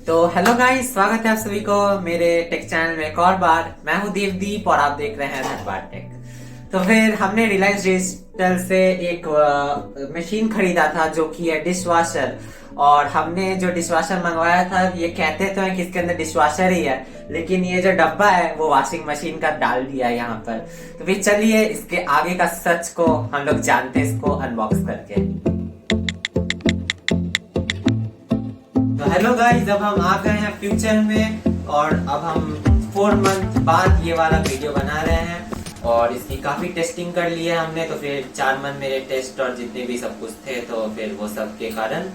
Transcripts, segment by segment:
तो hello guys, स्वागत है आप सभी को मेरे टेक चैनल में एक और बार। मैं हूं देवदीप और आप देख रहे हैं धनबाद टेक। तो फिर हमने रिलायंस डिजिटल से एक मशीन खरीदा था जो कि है डिश वॉशर। और हमने जो डिश वॉशर मंगवाया था, ये कहते तो हैं कि इसके अंदर डिश वॉशर ही है, लेकिन ये जो डब्बा है वो वॉशिंग मशीन का डाल दिया है यहाँ पर। तो फिर चलिए इसके आगे का सच को हम लोग जानते हैं, इसको अनबॉक्स करके। तो हेलो गाइस, अब हम आ गए हैं फ्यूचर में और अब हम 4 मंथ बाद ये वाला वीडियो बना रहे हैं और इसकी काफी टेस्टिंग कर ली है हमने। तो फिर 4 मंथ मेरे टेस्ट और जितने भी सब कुछ थे, तो फिर वो सब के कारण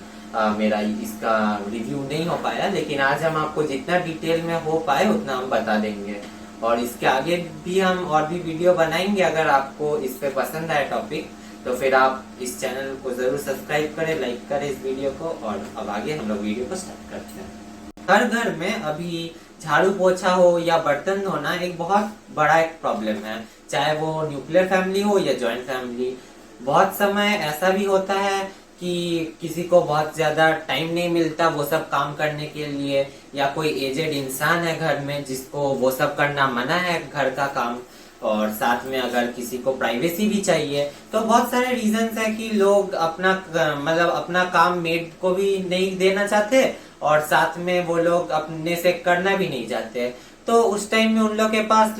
मेरा इसका रिव्यू नहीं हो पाया। लेकिन आज हम आपको जितना डिटेल में हो पाए उतना हम बता देंगे और इसके आगे भी हम और भी वीडियो बनाएंगे। अगर आपको इस पे पसंद आए टॉपिक तो फिर आप इस चैनल को जरूर सब्सक्राइब करें, लाइक करें इस वीडियो को। और अब आगे हम लोग वीडियो को स्टार्ट करते हैं। हर घर में अभी झाड़ू पोछा हो या बर्तन धोना एक बहुत बड़ा एक प्रॉब्लम है, चाहे वो न्यूक्लियर फैमिली हो या जॉइंट फैमिली। बहुत समय ऐसा भी होता है कि किसी को बहुत ज्यादा टाइम नहीं मिलता वो सब काम करने के लिए, या कोई एजेड इंसान है घर में जिसको वो सब करना मना है घर का काम, और साथ में अगर किसी को प्राइवेसी भी चाहिए। तो बहुत सारे रीजंस है कि लोग अपना काम मेड को भी नहीं देना चाहते और साथ में वो लोग अपने से करना भी नहीं चाहते। तो उस टाइम में उन लोग के पास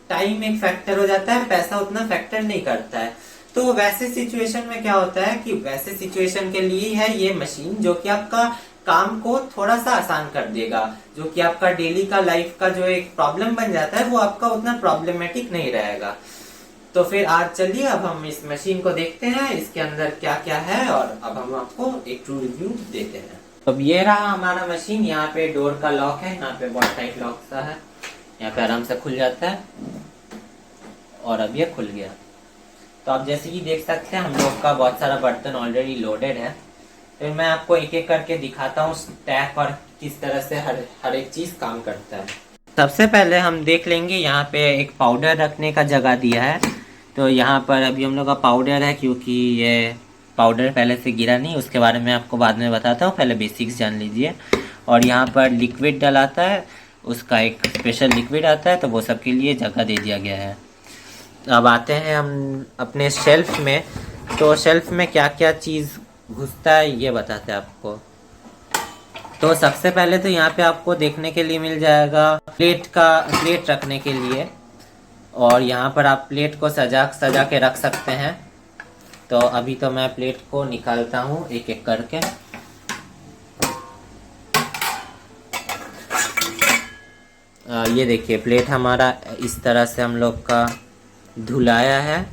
टाइम एक फैक्टर हो जाता है, पैसा उतना फैक्टर नहीं करता है। तो वैसे सिचुएशन में क्या होता है कि वैसे सिचुएशन के लिए है ये मशीन, जो कि आपका काम को थोड़ा सा आसान कर देगा, जो कि आपका डेली का लाइफ का जो एक प्रॉब्लम बन जाता है वो आपका उतना प्रॉब्लमेटिक नहीं रहेगा। तो फिर आज चलिए अब हम इस मशीन को देखते हैं इसके अंदर क्या क्या है और अब हम आपको एक ट्रू रिव्यू देते हैं। अब ये रहा हमारा मशीन। यहाँ पे डोर का लॉक है, यहाँ पे बहुत टाइट लॉक सा है, यहाँ पे आराम से खुल जाता है और अब ये खुल गया। तो आप जैसे कि देख सकते हैं हम लोग का बहुत सारा बर्तन ऑलरेडी लोडेड है। फिर मैं आपको एक एक करके दिखाता हूँ स्टैक और किस तरह से हर एक चीज काम करता है। सबसे पहले हम देख लेंगे यहाँ पे एक पाउडर रखने का जगह दिया है। तो यहाँ पर अभी हम लोग का पाउडर है, क्योंकि ये पाउडर पहले से गिरा नहीं, उसके बारे में आपको बाद में बताता हूँ, पहले बेसिक्स जान लीजिए। और यहाँ पर लिक्विड डलाता है, उसका एक स्पेशल लिक्विड आता है, तो वो सब के लिए जगह दे दिया गया है। अब आते हैं हम अपने शेल्फ में। तो शेल्फ में क्या क्या चीज़ घुसता है ये बताते हैं आपको। तो सबसे पहले तो यहाँ पे आपको देखने के लिए मिल जाएगा प्लेट रखने के लिए, और यहाँ पर आप प्लेट को सजा के रख सकते हैं। तो अभी तो मैं प्लेट को निकालता हूँ एक एक करके। ये देखिए प्लेट हमारा इस तरह से हम लोग का धुलाया है,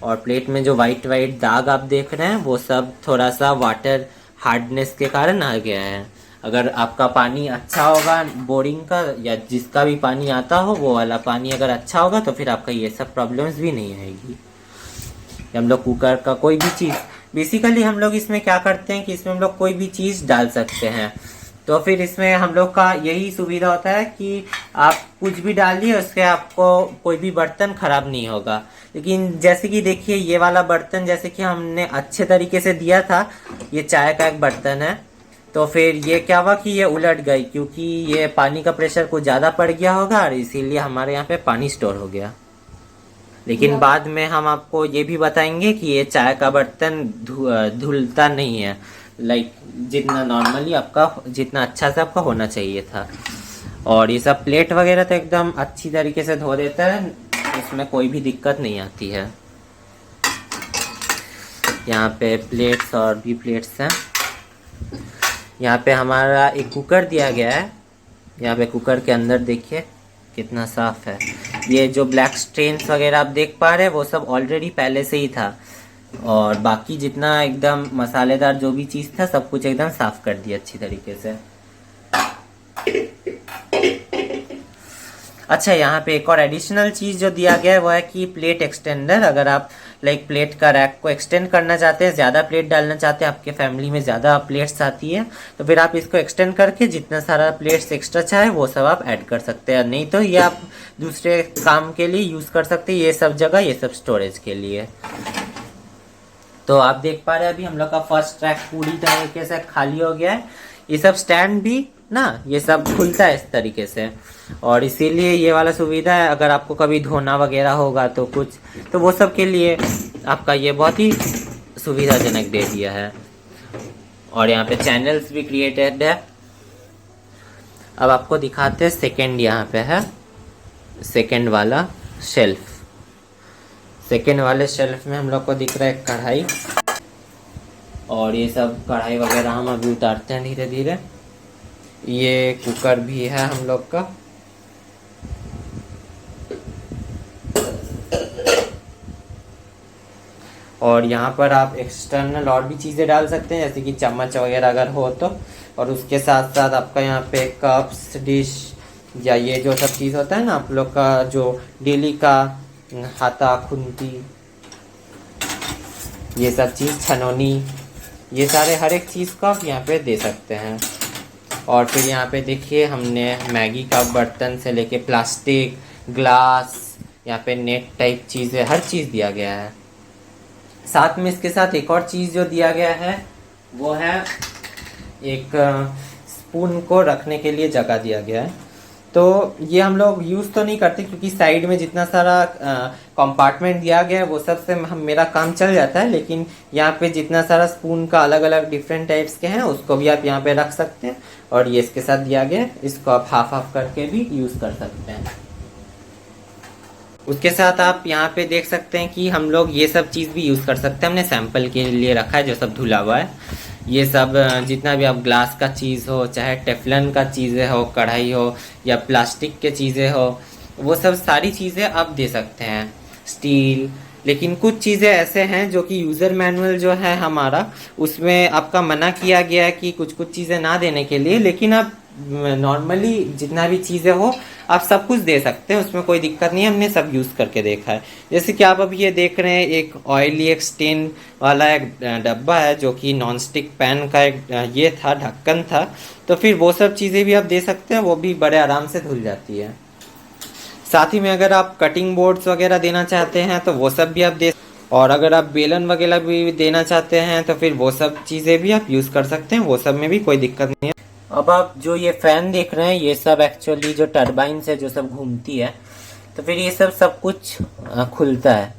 और प्लेट में जो वाइट दाग आप देख रहे हैं वो सब थोड़ा सा वाटर हार्डनेस के कारण आ गया है। अगर आपका पानी अच्छा होगा बोरिंग का या जिसका भी पानी आता हो, वो वाला पानी अगर अच्छा होगा तो फिर आपका ये सब प्रॉब्लम्स भी नहीं आएगी। हम लोग कुकर का कोई भी चीज़, बेसिकली हम लोग इसमें क्या करते हैं कि इसमें हम लोग कोई भी चीज़ डाल सकते हैं। तो फिर इसमें हम लोग का यही सुविधा होता है कि आप कुछ भी डालिए, उससे आपको कोई भी बर्तन खराब नहीं होगा। लेकिन जैसे कि देखिए ये वाला बर्तन जैसे कि हमने अच्छे तरीके से दिया था, ये चाय का एक बर्तन है। तो फिर ये क्या हुआ कि ये उलट गई, क्योंकि ये पानी का प्रेशर कुछ ज़्यादा पड़ गया होगा और इसीलिए हमारे यहाँ पे पानी स्टोर हो गया। लेकिन बाद में हम आपको ये भी बताएंगे कि ये चाय का बर्तन धुलता नहीं है, जितना नॉर्मली आपका जितना अच्छा से आपका होना चाहिए था। और ये सब प्लेट वगैरह तो एकदम अच्छी तरीके से धो देता है, इसमें कोई भी दिक्कत नहीं आती है। यहाँ पे प्लेट्स और भी प्लेट्स हैं। यहाँ पे हमारा एक कुकर दिया गया है। यहाँ पे कुकर के अंदर देखिए कितना साफ है। ये जो ब्लैक स्ट्रेन्स वगैरह आप देख पा रहे हैं वो सब ऑलरेडी पहले से ही था, और बाकी जितना एकदम मसालेदार जो भी चीज़ था सब कुछ एकदम साफ कर दिया अच्छी तरीके से। अच्छा, यहाँ पे एक और एडिशनल चीज़ जो दिया गया है वो है कि प्लेट एक्सटेंडर। अगर आप प्लेट का रैक को एक्सटेंड करना चाहते हैं, ज़्यादा प्लेट डालना चाहते हैं, आपके फैमिली में ज़्यादा प्लेट्स आती है, तो फिर आप इसको एक्सटेंड करके जितना सारा प्लेट्स एक्स्ट्रा चाहे वो सब आप ऐड कर सकते हैं। नहीं तो ये आप दूसरे काम के लिए यूज़ कर सकते हैं, ये सब जगह, ये सब स्टोरेज के लिए। तो आप देख पा रहे हैं अभी हम लोग का फर्स्ट ट्रैक पूरी तरीके से खाली हो गया है। ये सब स्टैंड भी ना ये सब खुलता है इस तरीके से। और इसीलिए ये वाला सुविधा है, अगर आपको कभी धोना वगैरह होगा तो कुछ, तो वो सब के लिए आपका ये बहुत ही सुविधाजनक दे दिया है। और यहाँ पे चैनल्स भी क्रिएटेड है। अब आपको दिखाते हैं सेकंड, यहाँ पे है सेकंड वाला शेल्फ। सेकंड वाले शेल्फ में हम लोग को दिख रहा है कढ़ाई, और ये सब कढ़ाई वगैरह हम अभी उतारते हैं धीरे धीरे। ये कुकर भी है हम लोग का। और यहाँ पर आप एक्सटर्नल और भी चीज़ें डाल सकते हैं, जैसे कि चम्मच वगैरह अगर हो तो। और उसके साथ साथ आपका यहाँ पे कप्स, डिश, या ये जो सब चीज़ होता है ना आप लोग का जो डेली का हाथा, खुंती, ये सब चीज़, छनौनी, ये सारे हर एक चीज़ को आप यहाँ पे दे सकते हैं। और फिर यहाँ पे देखिए हमने मैगी का बर्तन से लेके प्लास्टिक, ग्लास, यहाँ पे नेट टाइप चीज़ें, हर चीज़ दिया गया है। साथ में इसके साथ एक और चीज़ जो दिया गया है वो है एक स्पून को रखने के लिए जगह दिया गया है। तो ये हम लोग यूज़ तो नहीं करते, क्योंकि साइड में जितना सारा कंपार्टमेंट दिया गया है वो सब से मेरा काम चल जाता है। लेकिन यहाँ पे जितना सारा स्पून का अलग अलग डिफरेंट टाइप्स के हैं उसको भी आप यहाँ पे रख सकते हैं। और ये इसके साथ दिया गया है, इसको आप हाफ हाफ करके भी यूज़ कर सकते हैं। उसके साथ आप यहाँ पे देख सकते हैं कि हम लोग ये सब चीज़ भी यूज़ कर सकते हैं। हमने सैंपल के लिए रखा है जो सब धुला हुआ है। ये सब जितना भी आप ग्लास का चीज़ हो, चाहे टेफलन का चीज़ें हो, कढ़ाई हो, या प्लास्टिक के चीज़ें हो, वो सब सारी चीज़ें आप दे सकते हैं। स्टील, लेकिन कुछ चीज़ें ऐसे हैं जो कि यूज़र मैनुअल जो है हमारा, उसमें आपका मना किया गया है कि कुछ कुछ चीज़ें ना देने के लिए। लेकिन आप नॉर्मली जितना भी चीज़ें हो आप सब कुछ दे सकते हैं, उसमें कोई दिक्कत नहीं है। हमने सब यूज़ करके देखा है। जैसे कि आप अभी ये देख रहे हैं, एक ऑयली, एक स्टेन वाला एक डब्बा है जो कि नॉन स्टिक पैन का एक ये था, ढक्कन था। तो फिर वो सब चीज़ें भी आप दे सकते हैं, वो भी बड़े आराम से धुल जाती है। साथ ही में अगर आप कटिंग बोर्ड्स वगैरह देना चाहते हैं तो वो सब भी आप दे, और अगर आप बेलन वगैरह भी देना चाहते हैं तो फिर वो सब चीज़ें भी आप यूज़ कर सकते हैं, वो सब में भी कोई दिक्कत नहीं है। अब आप जो ये फैन देख रहे हैं, ये सब एक्चुअली जो टरबाइन से जो सब घूमती है, तो फिर ये सब कुछ खुलता है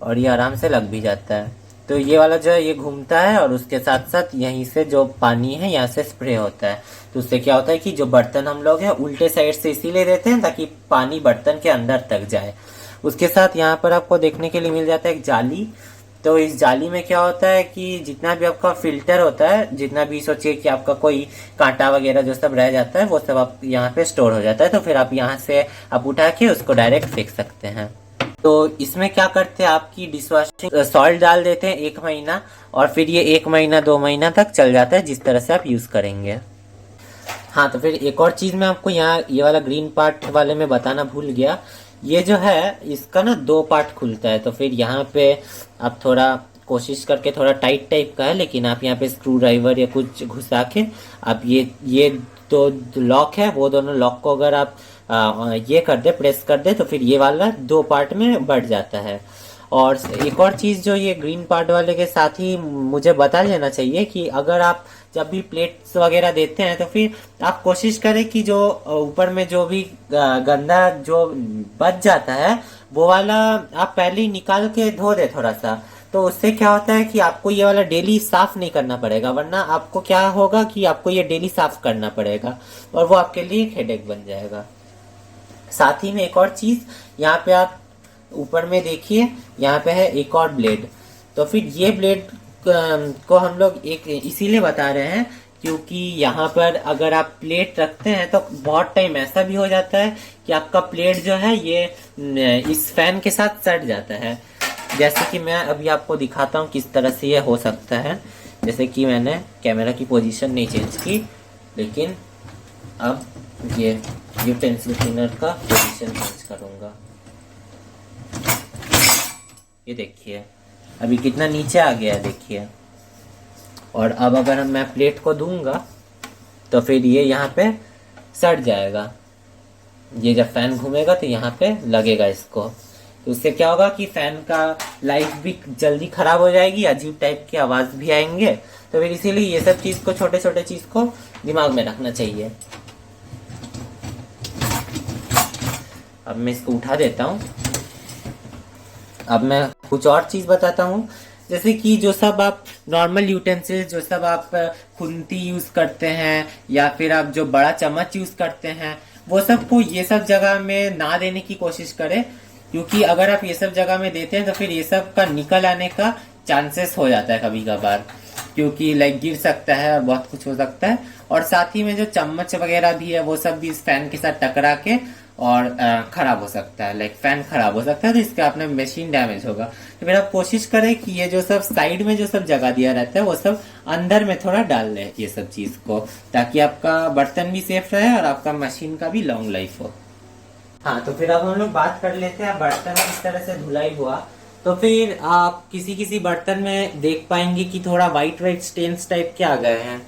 और ये आराम से लग भी जाता है। तो ये वाला जो है ये घूमता है, और उसके साथ साथ यहीं से जो पानी है यहाँ से स्प्रे होता है। तो उससे क्या होता है कि जो बर्तन हम लोग हैं उल्टे साइड से इसीलिए देते हैं ताकि पानी बर्तन के अंदर तक जाए। उसके साथ यहाँ पर आपको देखने के लिए मिल जाता है एक जाली। तो इस जाली में क्या होता है कि जितना भी आपका फिल्टर होता है, जितना भी सोचिए कि आपका कोई कांटा वगैरह जो सब रह जाता है, वो सब आप यहाँ पे स्टोर हो जाता है। तो फिर आप यहाँ से आप उठा के उसको डायरेक्ट फेंक सकते हैं। तो इसमें क्या करते हैं, आपकी डिशवॉशिंग सॉल्ट डाल देते हैं 1 महीना, और फिर ये 1 महीना 2 महीना तक चल जाता है, जिस तरह से आप यूज़ करेंगे। हाँ, तो फिर एक और चीज़ मैं आपको यहाँ ये वाला ग्रीन पार्ट वाले में बताना भूल गया। ये जो है इसका ना 2 पार्ट खुलता है। तो फिर यहाँ पे आप थोड़ा कोशिश करके, थोड़ा टाइट टाइप का है, लेकिन आप यहाँ पे स्क्रू ड्राइवर या कुछ घुसा के आप ये तो लॉक है, वो दोनों लॉक को अगर आप ये कर दे, प्रेस कर दे, तो फिर ये वाला 2 पार्ट में बढ़ जाता है। और एक और चीज़ जो ये ग्रीन पार्ट वाले के साथ ही मुझे बता लेना चाहिए कि अगर आप जब भी प्लेट्स वगैरह देते हैं तो फिर आप कोशिश करें कि जो ऊपर में जो भी गंदा जो बच जाता है वो वाला आप पहले ही निकाल के धो दे थोड़ा सा। तो उससे क्या होता है कि आपको ये वाला डेली साफ नहीं करना पड़ेगा, वरना आपको क्या होगा कि आपको ये डेली साफ करना पड़ेगा और वो आपके लिए एक हेडेक बन जाएगा। साथ ही में एक और चीज़, यहाँ पे आप ऊपर में देखिए, यहाँ पे है एक और ब्लेड। तो फिर ये ब्लेड को हम लोग एक इसीलिए बता रहे हैं क्योंकि यहाँ पर अगर आप प्लेट रखते हैं तो बहुत टाइम ऐसा भी हो जाता है कि आपका प्लेट जो है ये इस फैन के साथ सट जाता है। जैसे कि मैं अभी आपको दिखाता हूँ किस तरह से ये हो सकता है। जैसे कि मैंने कैमरा की पोजीशन नहीं चेंज की, लेकिन अब ये यूटेंसिल क्लीनर का पोजीशन चेंज करूँगा। ये देखिए अभी कितना नीचे आ गया है, देखिए। और अब अगर मैं प्लेट को दूंगा तो फिर ये यहाँ पे सट जाएगा। ये जब फैन घूमेगा तो यहाँ पे लगेगा इसको, तो उससे क्या होगा कि फैन का लाइफ भी जल्दी खराब हो जाएगी, अजीब टाइप की आवाज़ भी आएंगे। तो फिर इसीलिए ये सब चीज़ को, छोटे छोटे चीज़ को दिमाग में रखना चाहिए। अब मैं इसको उठा देता हूँ। अब मैं कुछ और चीज़ बताता हूँ, जैसे कि जो सब आप नॉर्मल यूटेंसिल्स, जो सब आप खुंती यूज़ करते हैं या फिर आप जो बड़ा चम्मच यूज़ करते हैं, वो सब को ये सब जगह में ना देने की कोशिश करें, क्योंकि अगर आप ये सब जगह में देते हैं तो फिर ये सब का निकल आने का चांसेस हो जाता है कभी कभार, क्योंकि लाइक गिर सकता है और बहुत कुछ हो सकता है। और साथ ही में जो चम्मच वगैरह भी है वो सब भी इस फैन के साथ टकरा के और खराब हो सकता है, लाइक फैन खराब हो सकता है, तो इसका अपना मशीन डैमेज होगा। तो फिर आप कोशिश करें कि ये जो सब साइड में जो सब जगह दिया रहता है वो सब अंदर में थोड़ा डाल लें ये सब चीज़ को, ताकि आपका बर्तन भी सेफ रहे और आपका मशीन का भी लॉन्ग लाइफ हो। हाँ, तो फिर अब हम लोग बात कर लेते हैं बर्तन किस तरह से धुलाई हुआ। तो फिर आप किसी किसी बर्तन में देख पाएंगे कि थोड़ा वाइट वाइट स्टेन्स टाइप के आ गए हैं,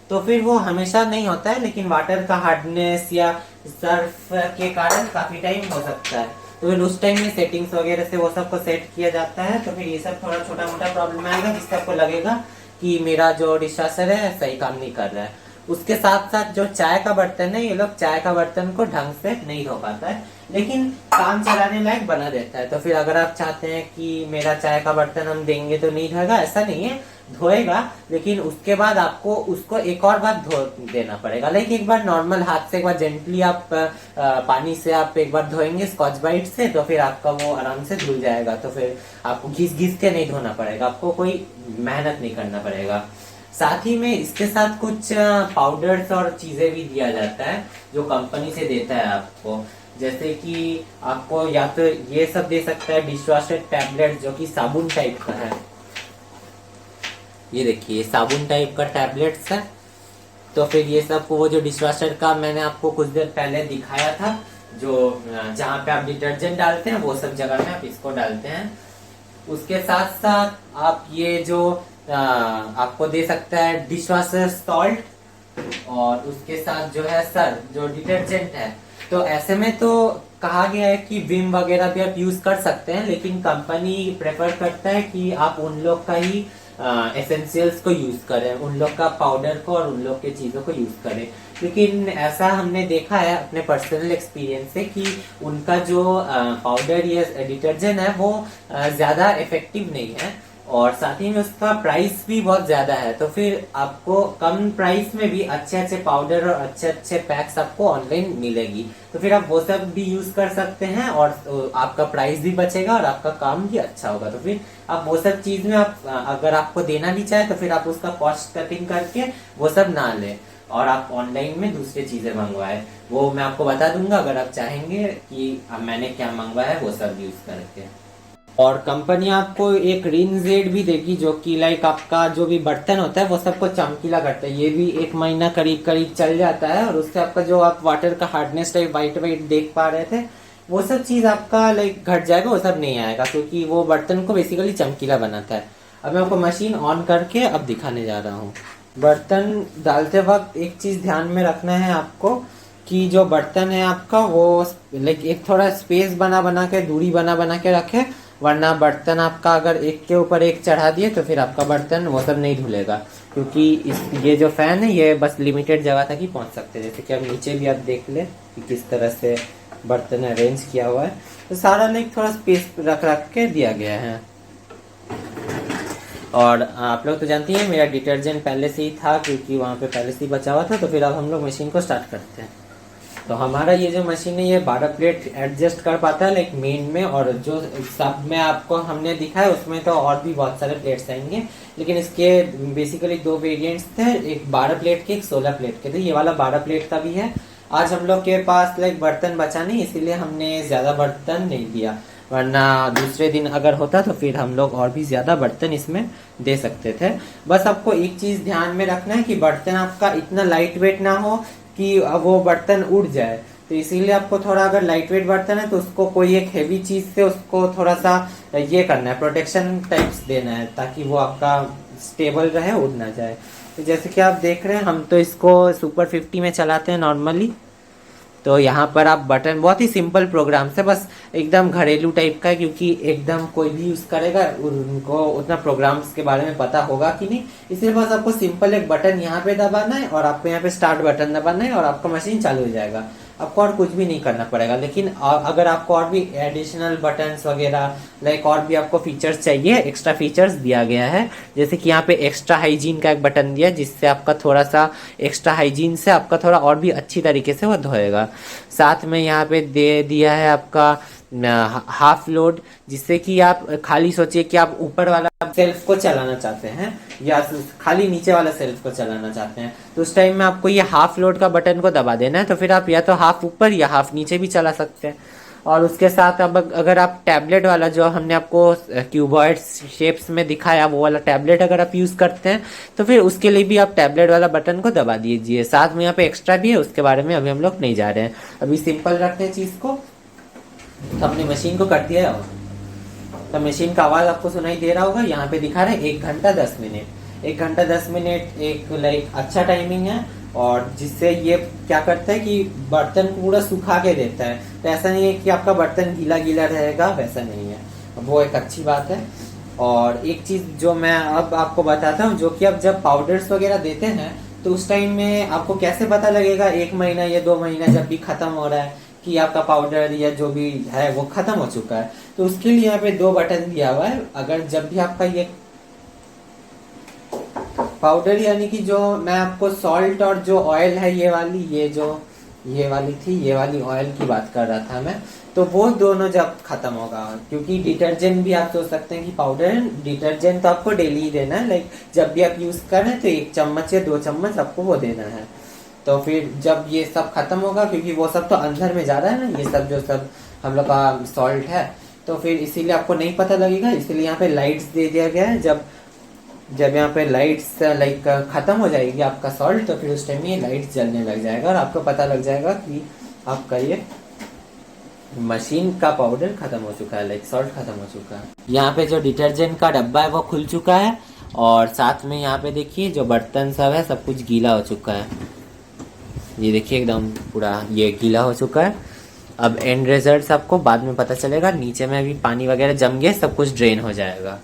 तो फिर वो हमेशा नहीं होता है, लेकिन वाटर का हार्डनेस या सर्फ के कारण काफी टाइम हो सकता है। तो फिर उस टाइम में सेटिंग्स वगैरह से वो सबको सेट किया जाता है, तो फिर ये सब थोड़ा छोटा मोटा प्रॉब्लम आएगा जिससे आपको लगेगा कि मेरा जो डिशवॉशर है सही काम नहीं कर रहा है। उसके साथ साथ जो चाय का बर्तन है, ये लोग चाय का बर्तन को ढंग से नहीं धो पाता है, लेकिन काम चलाने लायक बना देता है। तो फिर अगर आप चाहते हैं कि मेरा चाय का बर्तन हम देंगे तो नहीं धोएगा, ऐसा नहीं है, धोएगा, लेकिन उसके बाद आपको उसको एक और बार धो देना पड़ेगा। लाइक एक बार नॉर्मल हाथ से एक बार जेंटली आप पानी से आप एक बार धोएंगे स्कॉच ब्राइट से, तो फिर आपका वो आराम से धुल जाएगा। तो फिर आपको घिस घिस के नहीं धोना पड़ेगा, आपको कोई मेहनत नहीं करना पड़ेगा। साथ ही में इसके साथ कुछ पाउडर्स और चीजें भी दिया जाता है जो कंपनी से देता है आपको, जैसे कि आपको या तो ये सब दे सकता है डिशवॉशर टैबलेट जो कि साबुन टाइप का है। ये देखिए साबुन टाइप का टैबलेट्स है। तो फिर ये सब वो जो डिशवॉशर का मैंने आपको कुछ देर पहले दिखाया था, जो जहाँ पे आप डिटर्जेंट डालते हैं वो सब जगह में आप इसको डालते हैं। उसके साथ साथ आप ये जो आपको दे सकता है डिशवॉशर सॉल्ट, और उसके साथ जो है सर जो डिटर्जेंट है। तो ऐसे में तो कहा गया है कि विम वगैरह भी आप यूज कर सकते हैं, लेकिन कंपनी प्रेफर करता है कि आप उन लोग का ही एसेंशियल्स को यूज करें, उन लोग का पाउडर को और उन लोग के चीजों को यूज करें। लेकिन ऐसा हमने देखा है अपने पर्सनल एक्सपीरियंस से कि उनका जो पाउडर या डिटर्जेंट है वो ज्यादा इफेक्टिव नहीं है, और साथ ही में उसका प्राइस भी बहुत ज्यादा है। तो फिर आपको कम प्राइस में भी अच्छे अच्छे पाउडर और अच्छे अच्छे पैक्स आपको ऑनलाइन मिलेगी, तो फिर आप वो सब भी यूज कर सकते हैं और आपका प्राइस भी बचेगा और आपका काम भी अच्छा होगा। तो फिर आप वो सब चीज में आप अगर आपको देना भी चाहे तो फिर आप उसका कॉस्ट कटिंग करके वो सब ना लें और आप ऑनलाइन में दूसरी चीजें मंगवाए। वो मैं आपको बता दूंगा अगर आप चाहेंगे कि मैंने क्या मंगवाया है वो सब यूज करके। और कंपनी आपको एक रिनजेड भी देगी जो कि लाइक आपका जो भी बर्तन होता है वो सबको चमकीला करता है। ये भी 1 महीना करीब करीब चल जाता है, और उससे आपका जो आप वाटर का हार्डनेस टाइप वाइट वाइट देख पा रहे थे वो सब चीज़ आपका लाइक घट जाएगा, वो सब नहीं आएगा, क्योंकि वो बर्तन को बेसिकली चमकीला बनाता है। अब मैं आपको मशीन ऑन करके अब दिखाने जा रहा हूँ। बर्तन डालते वक्त एक चीज़ ध्यान में रखना है आपको कि जो बर्तन है आपका वो लाइक एक थोड़ा स्पेस बना बना के, दूरी बना बना के रखे, वरना बर्तन आपका अगर एक के ऊपर एक चढ़ा दिए तो फिर आपका बर्तन वो सब नहीं धुलेगा, क्योंकि ये जो फैन है ये बस लिमिटेड जगह तक ही पहुंच सकते हैं। जैसे कि अब नीचे भी आप देख ले कि किस तरह से बर्तन अरेंज किया हुआ है, तो सारा लाइक थोड़ा स्पेस रख रख के दिया गया है। और आप लोग तो जानती हैं मेरा डिटर्जेंट पहले से ही था, क्योंकि वहाँ पे पहले से ही बचा हुआ था। तो फिर अब हम लोग मशीन को स्टार्ट करते हैं। तो हमारा ये जो मशीन है ये 12 प्लेट एडजस्ट कर पाता है लाइक मेन में, और जो सब में आपको हमने दिखाया उसमें तो और भी बहुत सारे प्लेट्स आएंगे, लेकिन इसके बेसिकली 2 वेरिएंट्स थे, एक 12 प्लेट के, एक 16 प्लेट के थे। ये वाला 12 प्लेट का भी है। आज हम लोग के पास लाइक बर्तन बचा नहीं, इसीलिए हमने ज़्यादा बर्तन नहीं दिया, वरना दूसरे दिन अगर होता तो फिर हम लोग और भी ज़्यादा बर्तन इसमें दे सकते थे। बस आपको एक चीज़ ध्यान में रखना है कि बर्तन आपका इतना लाइट वेट ना हो कि वो बर्तन उड़ जाए। तो इसीलिए आपको थोड़ा, अगर लाइट वेट बर्तन है तो उसको कोई एक हेवी चीज़ से उसको थोड़ा सा ये करना है, प्रोटेक्शन टाइप्स देना है, ताकि वो आपका स्टेबल रहे, उड़ ना जाए। तो जैसे कि आप देख रहे हैं हम तो इसको सुपर 50 में चलाते हैं नॉर्मली। तो यहाँ पर आप बटन, बहुत ही सिंपल प्रोग्राम से, बस एकदम घरेलू टाइप का है, क्योंकि एकदम कोई भी यूज़ करेगा उनको उतना प्रोग्राम्स के बारे में पता होगा कि नहीं, इसलिए बस आपको सिंपल एक बटन यहाँ पे दबाना है और आपको यहाँ पे स्टार्ट बटन दबाना है और आपका मशीन चालू हो जाएगा। आपको और कुछ भी नहीं करना पड़ेगा। लेकिन अगर आपको और भी एडिशनल बटन्स वगैरह लाइक और भी आपको फीचर्स चाहिए, एक्स्ट्रा फीचर्स दिया गया है, जैसे कि यहाँ पे एक्स्ट्रा हाइजीन का एक बटन दिया है, जिससे आपका थोड़ा सा एक्स्ट्रा हाइजीन से आपका थोड़ा और भी अच्छी तरीके से वो धोएगा। साथ में यहाँ पे दे दिया है आपका हाफ लोड, जिससे कि आप खाली सोचिए कि आप ऊपर वाला सेल्फ को चलाना चाहते हैं या खाली नीचे वाला सेल्फ को चलाना चाहते हैं, तो उस टाइम में आपको ये हाफ लोड का बटन को दबा देना है। तो फिर आप या तो हाफ ऊपर या हाफ नीचे भी चला सकते हैं। और उसके साथ अब अगर आप टैबलेट वाला, जो हमने आपको क्यूबॉइड शेप्स में दिखाया, वो वाला टैबलेट अगर आप यूज़ करते हैं तो फिर उसके लिए भी आप टैबलेट वाला बटन को दबा दीजिए। साथ में यहाँ पे एक्स्ट्रा भी है, उसके बारे में अभी हम लोग नहीं जा रहे हैं, अभी सिंपल रखते हैं चीज़ को। तो अपनी मशीन को कर दिया है, तो मशीन का आवाज़ आपको सुनाई दे रहा होगा। यहाँ पे दिखा रहे हैं 1 घंटा 10 मिनट। 1 घंटा 10 मिनट एक लाइक अच्छा टाइमिंग है, और जिससे ये क्या करता है कि बर्तन पूरा सुखा के देता है। तो ऐसा नहीं है कि आपका बर्तन गीला गीला रहेगा, वैसा नहीं है, वो एक अच्छी बात है। और एक चीज़ जो मैं अब आपको बताता हूँ, जो कि अब जब पाउडर्स वगैरह देते हैं तो उस टाइम में आपको कैसे पता लगेगा 1 महीना या 2 महीना जब भी खत्म हो रहा है कि आपका पाउडर या जो भी है वो खत्म हो चुका है। तो उसके लिए यहाँ पे 2 बटन दिया हुआ है। अगर जब भी आपका ये पाउडर, यानी कि जो मैं आपको सॉल्ट और जो ऑयल है, ये वाली ऑयल की बात कर रहा था मैं, तो वो दोनों जब खत्म होगा, क्योंकि डिटर्जेंट भी आप सोच सकते हैं कि पाउडर डिटर्जेंट तो आपको डेली ही देना है, लाइक जब भी आप यूज करें तो 1 चम्मच या 2 चम्मच आपको वो देना है। तो फिर जब ये सब खत्म होगा, क्योंकि वो सब तो अंदर में जा रहा है ना, ये सब जो सब हम लोग का सॉल्ट है, तो फिर इसीलिए आपको नहीं पता लगेगा। इसीलिए यहाँ पे लाइट्स दे दिया गया है। जब यहाँ पे लाइट्स लाइक खत्म हो जाएगी आपका सॉल्ट, तो फिर उस टाइम में ये लाइट्स जलने लग जाएगा और आपको पता लग जाएगा कि आपका ये मशीन का पाउडर खत्म हो चुका है, लाइक सॉल्ट खत्म हो चुका है। यहाँ पे जो डिटर्जेंट का डब्बा है वो खुल चुका है, और साथ में यहाँ पे देखिए जो बर्तन सब है सब कुछ गीला हो चुका है। ये देखिए एकदम पूरा ये गीला हो चुका है। अब एंड रिजल्ट आपको बाद में पता चलेगा। नीचे में भी पानी वगैरह जम गया, सब कुछ ड्रेन हो जाएगा।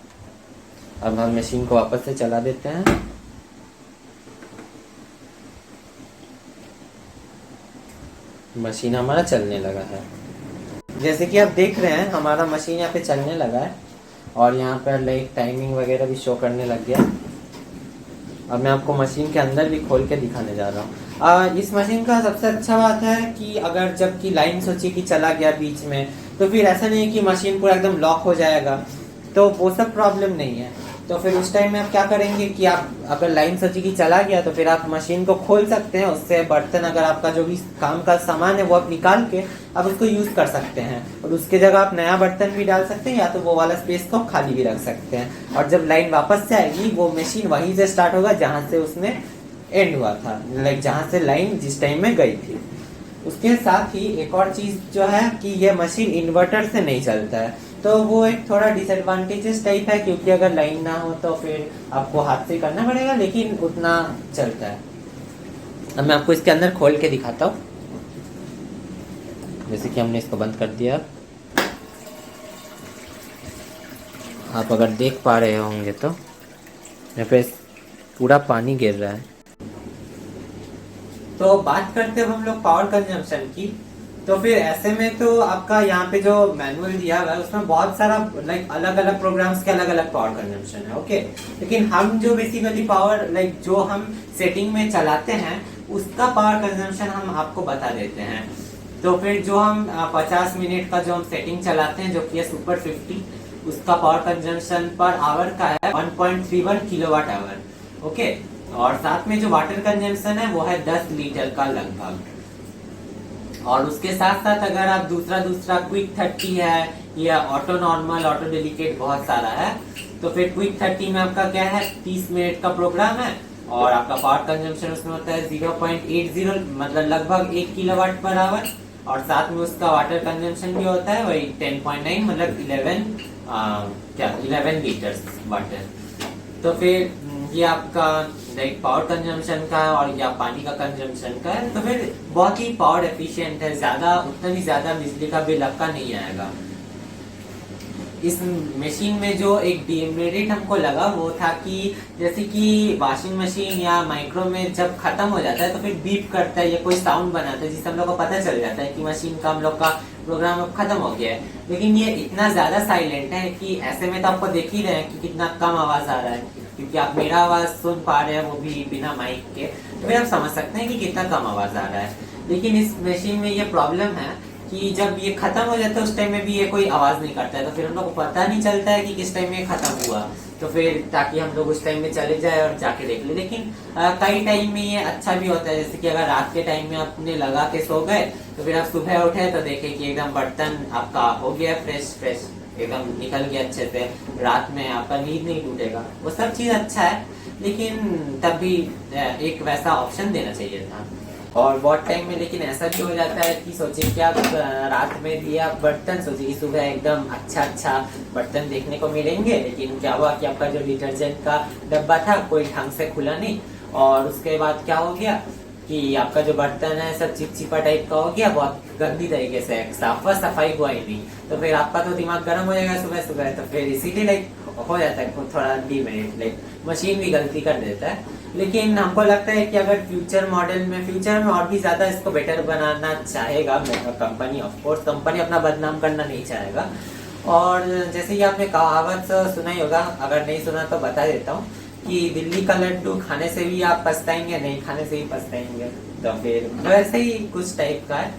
अब हम मशीन को वापस से चला देते हैं। मशीन हमारा चलने लगा है, जैसे कि आप देख रहे हैं हमारा मशीन यहाँ पे चलने लगा है, और यहाँ पर लाइक टाइमिंग वगैरह भी शो करने लग गया। अब मैं आपको मशीन के अंदर भी खोल के दिखाने जा रहा हूँ। इस मशीन का सबसे अच्छा बात है कि अगर जबकि लाइन सोचिए कि चला गया बीच में, तो फिर ऐसा नहीं है कि मशीन पूरा एकदम लॉक हो जाएगा, तो वो सब प्रॉब्लम नहीं है। तो फिर उस टाइम में आप क्या करेंगे कि आप अगर लाइन सोचिए कि चला गया, तो फिर आप मशीन को खोल सकते हैं, उससे बर्तन अगर आपका जो भी काम का सामान है वो आप निकाल के आप उसको यूज़ कर सकते हैं, और उसके जगह आप नया बर्तन भी डाल सकते हैं, या तो वो वाला स्पेस को खाली भी रख सकते हैं। और जब लाइन वापस से आएगी, वो मशीन वहीं से स्टार्ट होगा जहाँ से उसने एंड हुआ था, लाइक जहाँ से लाइन जिस टाइम में गई थी। उसके साथ ही एक और चीज़ जो है कि ये मशीन इन्वर्टर से नहीं चलता है, तो वो एक थोड़ा डिसएडवांटेजेस टाइप है, क्योंकि अगर लाइन ना हो तो फिर आपको हाथ से करना पड़ेगा, लेकिन उतना चलता है। अब मैं आपको इसके अंदर खोल के दिखाता हूँ। जैसे कि हमने इसको बंद कर दिया, आप अगर देख पा रहे होंगे तो यहाँ पे पूरा पानी गिर रहा है। तो बात करते हैं हम लोग पावर कंजम्पशन की, तो फिर ऐसे में तो आपका यहाँ पे जो मैनुअल दिया हुआ है उसमें बहुत सारा लाइक अलग अलग प्रोग्राम्स के अलग अलग पावर कंजम्पशन है, ओके। लेकिन हम जो बेसिकली पावर लाइक जो हम सेटिंग में चलाते हैं उसका पावर कंजम्पशन हम आपको बता देते हैं। तो फिर जो हम 50 मिनट का जो हम सेटिंग चलाते हैं, जो कि है सुपर 50, उसका पावर कंजम्पशन पर आवर का है 1.31 किलोवाट आवर, ओके। और साथ में जो वाटर कंजम्पशन है वो है 10 लीटर का लगभग। और उसके साथ साथ अगर आप दूसरा क्विक 30 है या ऑटो नॉर्मल, ऑटो डेलिकेट बहुत सारा है, तो फिर क्विक 30 में आपका क्या है 30 मिनट का प्रोग्राम है, और आपका पावर कंजम्पशन उसमें होता है 0.80, मतलब लगभग 1 किलोवाट पर आवर। और साथ में उसका वाटर कंजम्पशन भी होता है वही 10.9, मतलब 11 लीटर्स वाटर। तो फिर ये आपका लाइक पावर कंजम्पशन का है और या पानी का कंजम्पशन का है, तो फिर बहुत ही पावर एफिशिएंट है, ज्यादा उतना भी ज्यादा बिजली का बिल आपका नहीं आएगा। इस मशीन में जो एक डीमेरिट हमको लगा वो था कि जैसे कि वॉशिंग मशीन या माइक्रो में जब खत्म हो जाता है तो फिर बीप करता है या कोई साउंड बनाता है जिससे हम लोग को पता चल जाता है कि मशीन का हम लोग का प्रोग्राम अब खत्म हो गया है। लेकिन ये इतना ज्यादा साइलेंट है कि ऐसे में तो आपको देख ही रहे हैं कि कितना कम आवाज आ रहा है, क्योंकि आप मेरा आवाज सुन पा रहे हैं वो भी बिना माइक के, तो फिर आप समझ सकते हैं कि कितना कम आवाज आ रहा है। लेकिन इस मशीन में ये प्रॉब्लम है कि जब ये खत्म हो जाता है उस टाइम में भी ये कोई आवाज नहीं करता है, तो फिर हम लोग को पता नहीं चलता है कि किस टाइम में खत्म हुआ, तो फिर ताकि हम लोग उस टाइम में चले जाए और जाके देख ले। लेकिन कई टाइम में ये अच्छा भी होता है, जैसे कि अगर रात के टाइम में आपने लगा के सो गए तो फिर आप सुबह उठे तो देखे कि एकदम बर्तन आपका हो गया फ्रेश फ्रेश, एकदम निकल गया अच्छे से, रात में आपका नींद नहीं टूटेगा। वो सब चीज अच्छा है, लेकिन तब भी एक वैसा ऑप्शन देना चाहिए था। और बहुत टाइम में लेकिन ऐसा भी हो जाता है कि सोचिए कि आप रात में दिया बर्तन, सोचिए कि सुबह एकदम अच्छा बर्तन देखने को मिलेंगे, लेकिन क्या हुआ कि आपका जो डिटर्जेंट का डब्बा था कोई ढंग से खुला नहीं, और उसके बाद क्या हो गया कि आपका जो बर्तन है सब चिपचिपा टाइप का हो गया, बहुत गंदी तरीके से, सफाई हुआ ही नहीं, तो फिर आपका तो दिमाग गर्म हो जाएगा सुबह सुबह, तो फिर इसीलिए लाइक हो जाता है थोड़ा डीमेरिट, लाइक मशीन भी गलती कर देता है। लेकिन हमको लगता है कि अगर फ्यूचर में और भी ज्यादा इसको बेटर बनाना चाहेगा कंपनी, ऑफ कोर्स कंपनी अपना बदनाम करना नहीं चाहेगा। और जैसे कि आपने कहावत सुना ही होगा, अगर नहीं सुना तो बता देता हूँ कि दिल्ली का लड्डू खाने से भी आप पछताएंगे, नहीं खाने से ही पछताएंगे, तो फिर वैसे ही कुछ टाइप का है।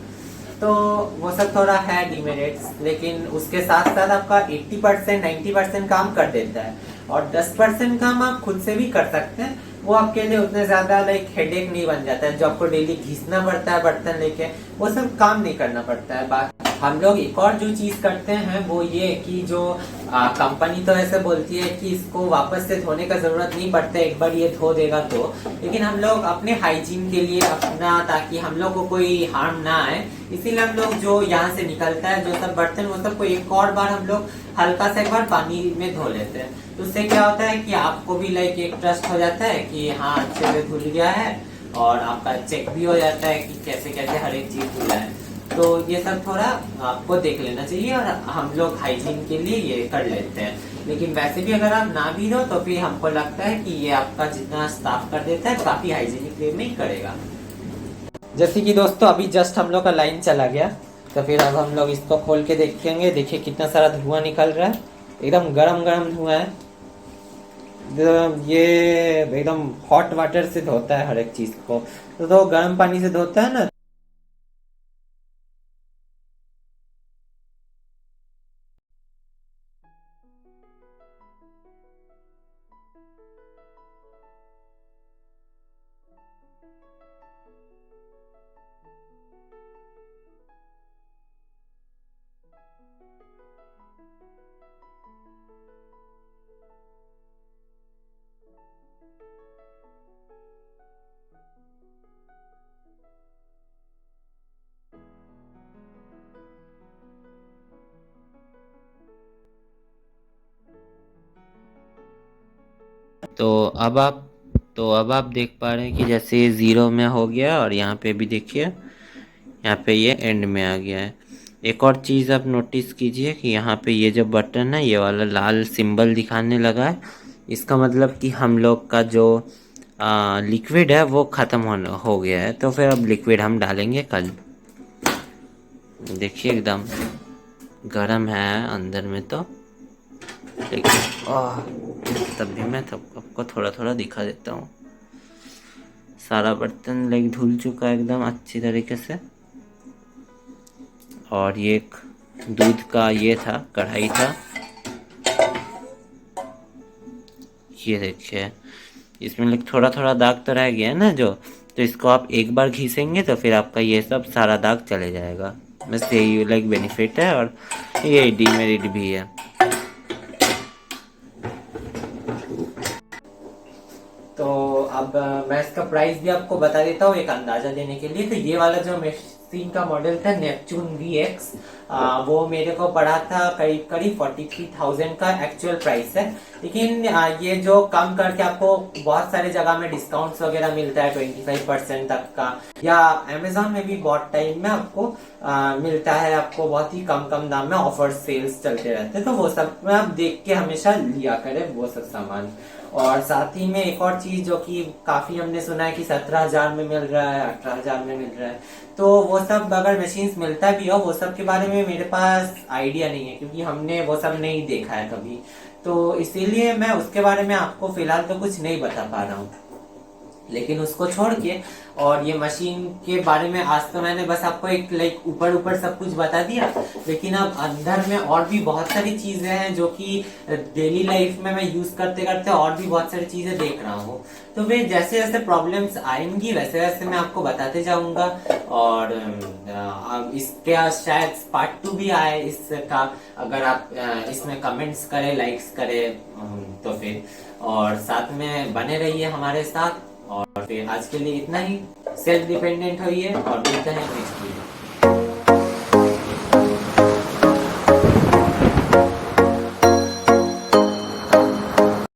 तो वो सब थोड़ा है डीमेरिट्स, लेकिन उसके साथ साथ आपका 80% 90% काम कर देता है, और 10% काम आप खुद से भी कर सकते हैं। वो आपके लिए उतने ज्यादा लाइक हेडेक नहीं बन जाता है, जो आपको डेली घिसना पड़ता है बर्तन लेके, वो सब काम नहीं करना पड़ता है। हम लोग एक और जो चीज करते हैं वो ये कि जो कंपनी तो ऐसे बोलती है कि इसको वापस से धोने का जरूरत नहीं पड़ता, एक बार ये धो देगा तो, लेकिन हम लोग अपने हाइजीन के लिए अपना, ताकि हम लोग को कोई हार्म ना आए, इसीलिए हम लोग जो यहाँ से निकलता है जो सब बर्तन वो सब को एक और बार हम लोग हल्का से एक बार पानी में धो लेते हैं। तो उससे क्या होता है कि आपको भी लाइक एक ट्रस्ट हो जाता है कि हाँ अच्छे से धुल गया है, और आपका चेक भी हो जाता है कि कैसे कैसे हर एक चीज धुला है। तो ये सब थोड़ा आपको देख लेना चाहिए, और हम लोग हाइजीन के लिए ये कर लेते हैं। लेकिन वैसे भी अगर आप ना भी दो तो फिर हमको लगता है कि ये आपका जितना स्टाफ कर देता है काफी हाइजीनिक वे में ही करेगा। जैसे कि दोस्तों अभी जस्ट हम लोग का लाइन चला गया, तो फिर अब हम लोग इसको खोल के देखेंगे। देखिए कितना सारा धुआं निकल रहा है, एकदम गरम गरम धुआं है। ये एकदम हॉट वाटर से धोता है हर एक चीज को, तो गर्म पानी से धोता है ना। तो अब आप देख पा रहे हैं कि जैसे ये 0 में हो गया, और यहाँ पे भी देखिए यहाँ पे ये एंड में आ गया है। एक और चीज़ आप नोटिस कीजिए कि यहाँ पे ये जो बटन है ये वाला लाल सिंबल दिखाने लगा है, इसका मतलब कि हम लोग का जो लिक्विड है वो ख़त्म हो गया है। तो फिर अब लिक्विड हम डालेंगे कल। देखिए एकदम गर्म है अंदर में, तो तब भी मैं आपको थोड़ा थोड़ा दिखा देता हूँ। सारा बर्तन लाइक धुल चुका है एकदम अच्छी तरीके से, और ये एक दूध का ये था, कढ़ाई था, ये देखिए इसमें लाइक थोड़ा थोड़ा दाग तो रह गया है ना जो, तो इसको आप एक बार घिसेंगे तो फिर आपका ये सब सारा दाग चले जाएगा। बस यही लाइक बेनिफिट है, और ये डीमेरिट भी है। तो अब मैं इसका प्राइस भी आपको बता देता हूँ एक अंदाजा देने के लिए। तो ये वाला जो मशीन का मॉडल था नेपच्यून VX, वो मेरे को पड़ा था करीब 43,000 का एक्चुअल प्राइस है। लेकिन ये जो कम करके आपको बहुत सारे जगह में डिस्काउंट्स वगैरह मिलता है 25% तक का, या अमेजोन में भी बहुत टाइम में आपको मिलता है, आपको बहुत ही कम कम दाम में ऑफर सेल्स चलते रहते हैं। तो वो सब में आप देख के हमेशा लिया करें वो सब सामान। और साथ ही में एक और चीज जो कि काफी हमने सुना है कि 17,000 में मिल रहा है, 18,000 में मिल रहा है, तो वो सब अगर मशीन्स मिलता भी हो, वो सब के बारे में मेरे पास आइडिया नहीं है क्योंकि हमने वो सब नहीं देखा है कभी। तो इसीलिए मैं उसके बारे में आपको फिलहाल तो कुछ नहीं बता पा रहा हूँ। लेकिन उसको छोड़ के और ये मशीन के बारे में आज तो मैंने बस आपको एक लाइक ऊपर ऊपर सब कुछ बता दिया, लेकिन अब अंदर में और भी बहुत सारी चीजें हैं जो कि डेली लाइफ में मैं यूज करते करते और भी बहुत सारी चीजें देख रहा हूँ। तो वे जैसे जैसे प्रॉब्लम्स आएंगी वैसे वैसे मैं आपको बताते जाऊंगा। और अब इसके शायद पार्ट 2 भी आए इसका, अगर आप इसमें कमेंट्स करें, लाइक्स करें तो फिर, और साथ में बने रहिए हमारे साथ। और फिर आज के लिए इतना ही। सेल्फ डिपेंडेंट होइए और मिलते हैं नेक्स्ट वीडियो।